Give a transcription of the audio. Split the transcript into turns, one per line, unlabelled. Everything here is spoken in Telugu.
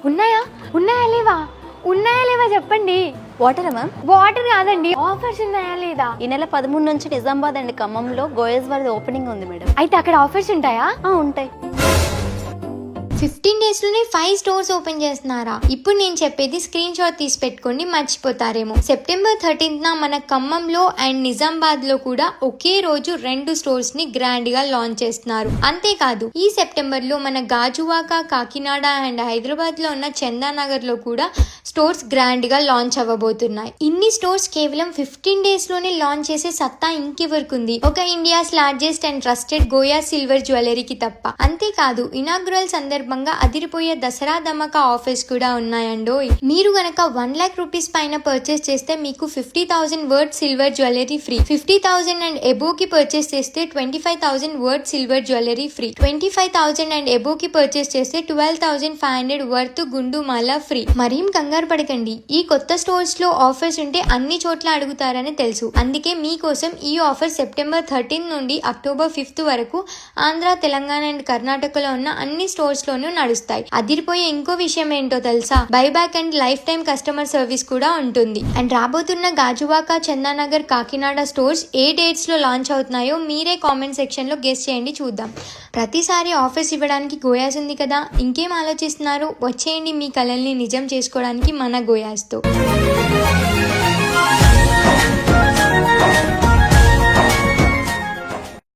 ఉన్నాయా లేవా చెప్పండి.
వాటరా మ్యామ్?
వాటర్ కాదండి, ఆఫర్స్ ఉన్నాయా లేదా?
ఈ నెల 13 నుంచి నిజామాబాద్ అండ్ ఖమ్మంలో గోయస్ వారి ఓపెనింగ్ ఉంది మేడం.
అయితే అక్కడ ఆఫర్స్ ఉంటాయా?
ఉంటాయి.
15 days లోనే 5 స్టోర్స్ ఓపెన్ చేస్తున్నారా? ఇప్పుడు నేను చెప్పేది స్క్రీన్ షాట్ తీసి పెట్టుకోండి, మర్చిపోతారేమో. సెప్టెంబర్ 13న మన ఖమ్మంలో అండ్ నిజామాబాద్ లో కూడా ఒకే రోజు 2 స్టోర్స్ ని గ్రాండ్ గా లాంచ్ చేస్తున్నారు. అంతేకాదు ఈ సెప్టెంబర్ లో మన గాజువాక, కాకినాడ అండ్ హైదరాబాద్ లో ఉన్న చందానగర్ లో కూడా స్టోర్స్ గ్రాండ్ గా లాంచ్ అవ్వబోతున్నాయి. ఇన్ని స్టోర్స్ కేవలం 15 days లోనే లాంచ్ చేసే సత్తా ఇంకెవరికుంది? ఒక ఇండియాస్ లార్జెస్ట్ అండ్ ట్రస్టెడ్ గోయా సిల్వర్ జ్యువెలరీకి తప్ప. అంతేకాదు ఇనాగ్రల్ సందర్భంగా అదిరిపోయే దసరా ధమాకా ఆఫర్స్ కూడా ఉన్నాయండోయ్. మీరు గనక 1 lakh రూపీస్ పైన పర్చేస్ చేస్తే మీకు 50,000 worth silver jewellery free. 50,000 and above కి పర్చేస్ చేస్తే 25,000 worth silver jewellery free. 25,000 and above కి పర్చేస్ చేస్తే 12,500 వర్త్ గుండు మాల ఫ్రీ. మరేం కంగారు పడకండి, ఈ కొత్త స్టోర్స్ లో ఆఫర్స్ ఉంటే అన్ని చోట్ల అడుగుతారని తెలుసు. అందుకే మీకోసం ఈ ఆఫర్ సెప్టెంబర్ 13 నుండి అక్టోబర్ 5 వరకు ఆంధ్ర, తెలంగాణ అండ్ కర్ణాటకలో ఉన్న అన్ని స్టోర్స్ లోనూ నడుస్తాయి. అదిరిపోయే ఇంకో విషయం ఏంటో తెలుసా? Buyback and life time customer service కూడా ఉంటుంది. అండ్ రాబోతున్న గాజువాక, చందానగర్, కాకినాడ స్టోర్స్ ఏ డేట్స్ లో లాంచ్ అవుతున్నాయో మీరే కామెంట్ సెక్షన్ లో గెస్ చేయండి, చూద్దాం. ప్రతిసారి ఆఫర్స్ ఇవ్వడానికి గోయాస్ ఉంది కదా, ఇంకేం ఆలోచిస్తున్నారు? వచ్చేయండి మీ కలల్ని నిజం చేసుకోవడానికి మన గోయాస్తో.